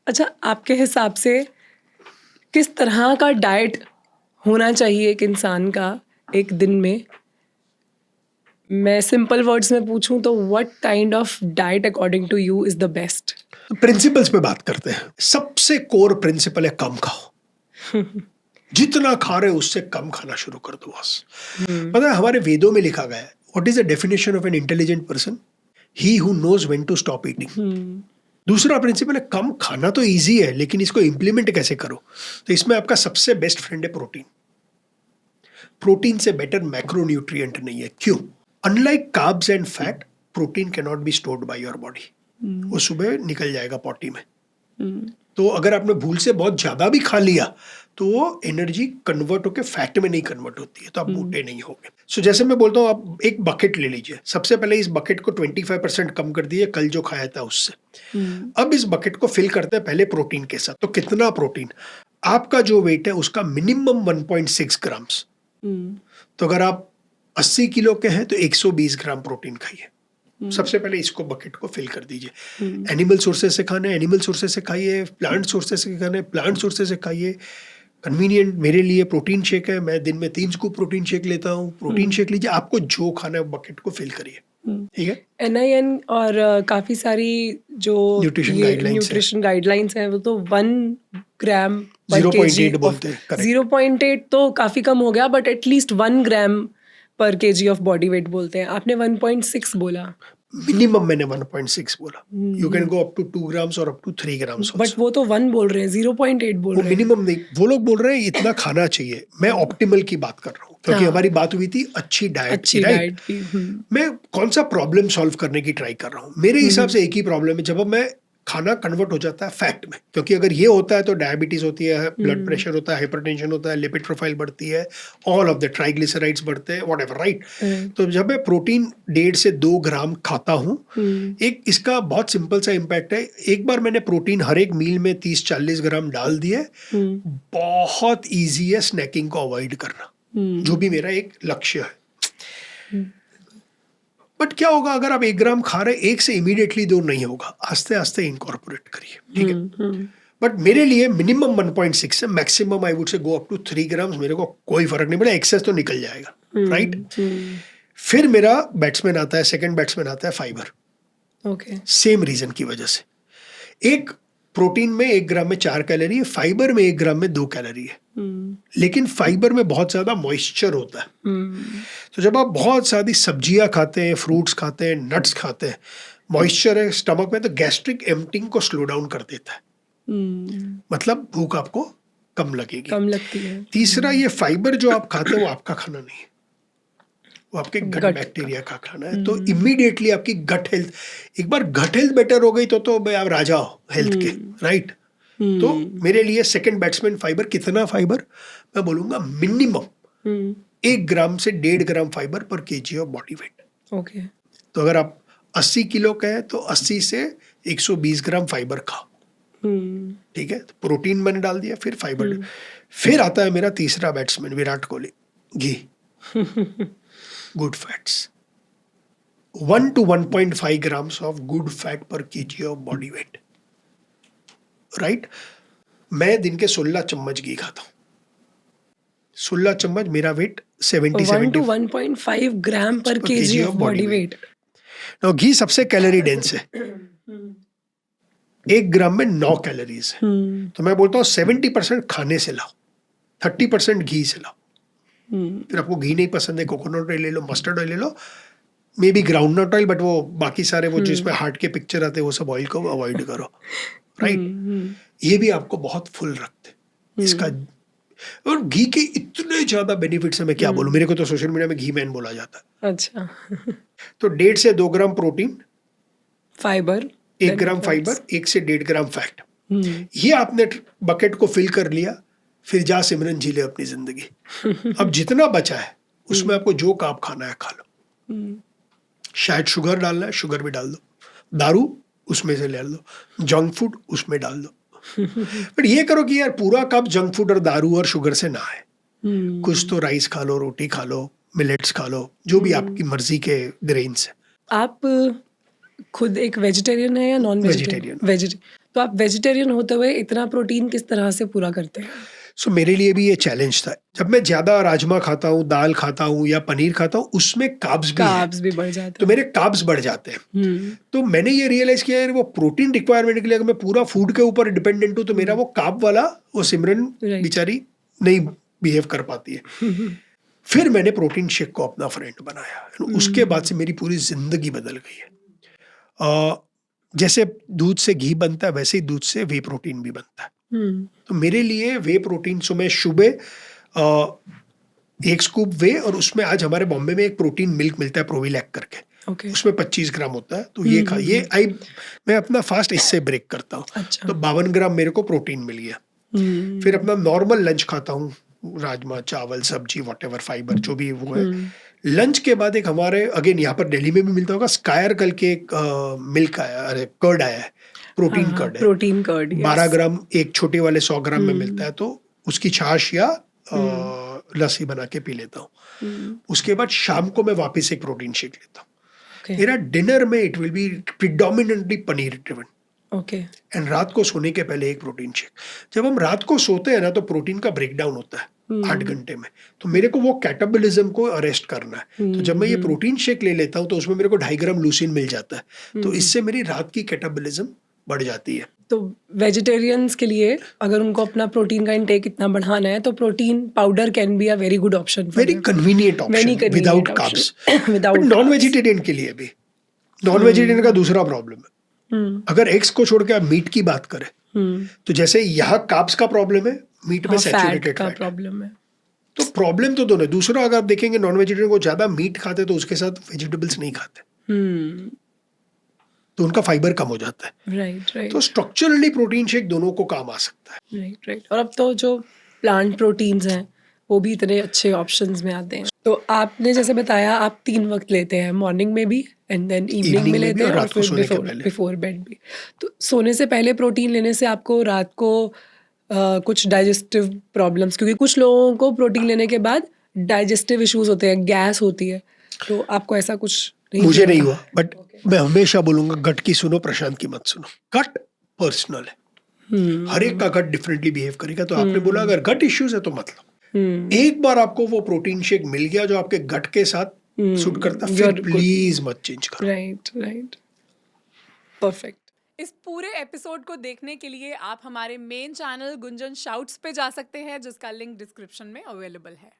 अच्छा, आपके हिसाब से किस तरह का डाइट होना चाहिए एक इंसान का एक दिन में? मैं सिंपल वर्ड्स में पूछूं तो what kind of diet according to you is the best? Principles पे बात करते हैं। सबसे कोर प्रिंसिपल है कम खाओ। जितना खा रहे हो उससे कम खाना शुरू कर दो बस। पता है हमारे वेदों में लिखा गया है, what is the definition of an intelligent person? He who knows when to stop eating. दूसरा प्रिंसिपल है कम खाना तो इजी है, लेकिन इसको इंप्लीमेंट कैसे करो। तो इसमें आपका सबसे बेस्ट फ्रेंड है प्रोटीन। प्रोटीन से बेटर मैक्रो न्यूट्रिएंट नहीं है। क्यों? Unlike carbs and fat, protein can not be stored by your body. वो सुबह निकल जाएगा पॉटी में। तो अगर आपने भूल से बहुत ज्यादा भी खा लिया तो वो एनर्जी कन्वर्ट होकर फैट में नहीं कन्वर्ट होती है, तो आप मोटे नहीं होगे। सो जैसे मैं बोलता हूँ, आप एक बकेट ले लीजिए। सबसे पहले इस बकेट को 25% कम कर दिए कल जो खाया था उससे। अब इस बकेट को फिल करते हैं पहले प्रोटीन के साथ। तो कितना प्रोटीन? आपका जो वेट है उसका मिनिमम 1.6 ग्राम्स। तो अगर आप 80 किलो के हैं तो 120 ग्राम प्रोटीन खाइए। सबसे पहले इसको बकेट को फिल कर दीजिए। एनिमल सोर्सेज से खाना है एनिमल सोर्सेज से खाइए, प्लांट सोर्सेज से खाना है प्लांट सोर्सेज से खाइए। कन्वीनियंट मेरे लिए प्रोटीन शेक है, मैं दिन में 3 स्कूप प्रोटीन शेक लेता हूँ। प्रोटीन शेक लीजिए, आपको जो खाना है बकेट को फिल करिए। ठीक है। NIN और काफ़ी सारी जो न्यूट्रिशन गाइडलाइंस हैं वो तो 1 ग्राम पर 0.8 बोलते हैं। 0.8 तो काफ़ी कम हो गया, बट एटलीस्ट 1 ग्राम पर केजी ऑफ बॉडी वेट बोलते हैं। आपने 1.6 बोला। मिनिमम मैंने 1.6 बोला। You can go up to 2 grams और अप टू 3 ग्राम्स। बट वो तो 1 बोल रहे हैं, 0.8 बोल रहे हैं। मिनिमम नहीं, वो लोग बोल रहे हैं इतना खाना चाहिए। मैं ऑप्टिमल की बात कर रहा हूँ, क्योंकि हमारी बात हुई थी अच्छी डाइट की, राइट? मैं कौन सा प्रॉब्लम सॉल्व करने की ट्राई कर रहा हूँ। मेरे हिसाब से एक ही प्रॉब्लम है, जब मैं खाना कन्वर्ट हो जाता है फैट में। क्योंकि अगर ये होता है तो डायबिटीज होती है, ब्लड प्रेशर होता है, हाइपरटेंशन होता है, लिपिड प्रोफाइल बढ़ती है, ऑल ऑफ द ट्राइग्लिसराइड्स बढ़ते हैं, व्हाटएवर, राइट? तो जब मैं प्रोटीन 1.5 से 2 ग्राम खाता हूँ, एक इसका बहुत सिंपल सा इम्पैक्ट है। एक बार मैंने प्रोटीन हर एक मील में 30-40 ग्राम डाल दिए, बहुत ईजी है स्नैकिंग को अवॉइड करना, जो भी मेरा एक लक्ष्य है। बट क्या होगा अगर आप 1 ग्राम खा रहे, 1 से इमीडिएटली 2 नहीं होगा, आस्ते आस्ते इनकॉर्पोरेट करिए। ठीक है। बट मेरे लिए मिनिमम 1.6 है, maximum I would say go up to 3 grams. मेरे को कोई फर्क नहीं पड़ा, एक्सेस तो निकल जाएगा, राइट? फिर मेरा बैट्समैन आता है, सेकंड बैट्समैन आता है फाइबर। ओके। सेम रीजन की वजह से। एक प्रोटीन में 1 ग्राम में 4 कैलोरी है, फाइबर में 1 ग्राम में 2 कैलोरी है। लेकिन फाइबर में बहुत ज्यादा मॉइस्चर होता है। तो जब आप बहुत सारी सब्जियां खाते हैं, फ्रूट्स खाते हैं, नट्स खाते हैं, मॉइस्चर है स्टमक में, तो गैस्ट्रिक एम्प्टिंग को स्लो डाउन कर देता है। मतलब भूख आपको कम लगेगी, कम लगती है। तीसरा, ये फाइबर जो आप खाते हैं वो आपका खाना नहीं है, वो आपके गट बैक्टीरिया का खाना है। तो इमीडिएटली आपकी गट हेल्थ, एक बार गट हेल्थ बेटर हो गई तो आप राजा हो हेल्थ के, राइट? तो मेरे लिए सेकंड बैट्समैन फाइबर। कितना फाइबर? मैं बोलूंगा मिनिमम 1 ग्राम से 1.5 ग्राम फाइबर पर KG of body wait. Okay. तो अगर आप 80 किलो का है तो 80 से 120 ग्राम फाइबर खाओ। ठीक है। तो प्रोटीन मैंने डाल दिया, फिर फाइबर। फिर आता है मेरा तीसरा बैट्समैन विराट कोहली, घी। Good fats, 1 to 1.5 grams of good fat पर KG of body weight, right? मैं दिन के 16 चम्मच घी खाता हूँ। 16 चम्मच, मेरा वेट 1 to 1.5 ग्राम पर KG of body wait. now, घी सबसे कैलोरी डेंस है। 1 ग्राम में 9 कैलोरीज है। तो मैं बोलता हूँ 70% खाने से लाओ, 30% घी से लाओ। फिर आपको घी नहीं पसंद है, कोकोनट ऑयल ले लो, मस्टर्ड ऑयल ले लो, maybe groundnut oil, but वो बाकी सारे वो जिसमें हार्ट के पिक्चर आते हैं वो सब ऑयल को अवॉइड करो, राइट? ये भी आपको बहुत फुल रखते इसका। और घी के इतने ज्यादा बेनिफिट्स है, मैं क्या बोलूं। मेरे को तो सोशल मीडिया में घी मैन बोला जाता है। अच्छा। तो 1.5 से 2 ग्राम प्रोटीन, फाइबर 1 ग्राम फाइबर, 1 से 1.5 ग्राम फैट। ये आपने बकेट को फिल कर लिया, फिर जा सिमरन जी ले अपनी जिंदगी। अब जितना बचा है उसमें आपको जो काप खाना है खा लो। शायद शुगर डालना है, शुगर भी डाल दो, दारू उसमें से ले लो, जंक फूड उसमें डाल दो। बट ये करो कि यार पूरा कप जंक फूड और दारू और शुगर से ना है। कुछ तो राइस खा लो, रोटी खा लो, मिलेट्स खा लो, जो भी आपकी मर्जी के ग्रेन्स है। आप खुद एक वेजिटेरियन है या नॉन वेजिटेरियन? वेजिटेरियन। तो आप वेजिटेरियन होते हुए इतना प्रोटीन किस तरह से पूरा करते हैं? सो मेरे लिए भी ये चैलेंज था। जब मैं ज़्यादा राजमा खाता हूँ, दाल खाता हूँ या पनीर खाता हूँ, उसमें कार्ब्स भी हैं, कार्ब्स भी बढ़ जाते तो हैं। मेरे कार्ब्स बढ़ जाते हैं। तो मैंने ये रियलाइज़ किया यार वो प्रोटीन रिक्वायरमेंट के लिए अगर मैं पूरा फूड के ऊपर डिपेंडेंट हूँ तो मेरा वो कार्ब वाला वो सिमरन Right. बेचारी नहीं बिहेव कर पाती है। फिर मैंने प्रोटीन शेक को अपना फ्रेंड बनाया। उसके बाद से मेरी पूरी ज़िंदगी बदल गई है। जैसे दूध से घी बनता है वैसे ही दूध से वे प्रोटीन भी बनता है। तो मेरे लिए वे प्रोटीन सुबह सुबह 1 स्कूप वे और उसमें आज हमारे बॉम्बे में एक प्रोटीन मिल्क मिलता है प्रोविलैक करके, ओके। उसमें 25 ग्राम होता है। तो ये मैं अपना फास्ट इससे ब्रेक करता हूँ। अच्छा। तो 52 ग्राम मेरे को प्रोटीन मिल गया। फिर अपना नॉर्मल लंच खाता हूँ, राजमा चावल सब्जी वॉटेवर फाइबर जो भी वो है। लंच के बाद एक हमारे अगेन यहाँ पर दिल्ली में भी मिलता होगा स्कायर कल के एक मिल्क आया, अरे कर्ड आया है, प्रोटीन कर्ड है। प्रोटीन कर्ड, 12 ग्राम एक छोटे वाले 100 ग्राम में मिलता है। तो उसकी छाछ या लस्सी बना के पी लेता हूँ। उसके बाद शाम को मैं वापस एक प्रोटीन शेक लेता हूँ। मेरा डिनर में it will be predominantly paneer driven. Okay. And रात को सोने के पहले एक प्रोटीन शेक। जब हम रात को सोते हैं ना तो प्रोटीन का ब्रेकडाउन होता है 8 घंटे में। तो मेरे को वो कैटाबॉलिज्म को अरेस्ट करना है। तो जब मैं ये प्रोटीन शेक ले लेता हूँ तो उसमें मेरे को 2.5 ग्राम लूसीन मिल जाता है। तो इससे मेरी रात की कैटाबॉलिज्म बढ़ जाती है। तो वेजिटेरियंस के लिए अगर उनको अपना प्रोटीन का इंटेक इतना बढ़ाना है तो protein powder can be a very good option. Very convenient option without carbs. But non vegetarian के लिए भी, नॉन वेजिटेरियन का दूसरा प्रॉब्लम है। अगर एग्स को छोड़ के आप मीट की बात करें तो जैसे यहाँ कार्ब्स का प्रॉब्लम है, मीट में सैचुरेटेड का फैट प्रॉब्लम है। तो प्रॉब्लम तो दोनों है। दूसरा अगर आप देखेंगे नॉन वेजिटेरियन को ज्यादा मीट खाते तो उसके साथ वेजिटेबल्स नहीं खाते, तो उनका फाइबर कम हो जाता है। राइट। तो स्ट्रक्चरली प्रोटीन शेक दोनों को काम आ सकता है। राइट। और अब तो जो प्लांट प्रोटीन्स हैं वो भी इतने अच्छे ऑप्शंस में आते हैं। तो आपने जैसे बताया आप 3 वक्त लेते हैं, मॉर्निंग में भी एंड देन इवनिंग में लेते हैं और फिर बिफोर बेड भी। तो सोने से पहले प्रोटीन लेने से आपको रात को कुछ डाइजेस्टिव प्रॉब्लम्स, क्योंकि कुछ लोगों को प्रोटीन लेने के बाद डाइजेस्टिव इश्यूज होते हैं, गैस होती है, तो आपको ऐसा कुछ नहीं? मुझे नहीं हुआ, बट मैं हमेशा बोलूंगा गट की सुनो, प्रशांत की मत सुनो। गट पर्सनल है, हर एक का गट डिफरेंटली बिहेव करेगा। तो आपने बोला अगर गट इश्यूज है तो मत लो। एक बार आपको वो प्रोटीन शेक मिल गया जो आपके गट के साथ सूट करता, फिर प्लीज मत चेंज करो। राइट। परफेक्ट। इस पूरे एपिसोड को देखने के लिए आप हमारे मेन चैनल गुंजन शाउट्स पे जा सकते हैं, जिसका लिंक डिस्क्रिप्शन में अवेलेबल है।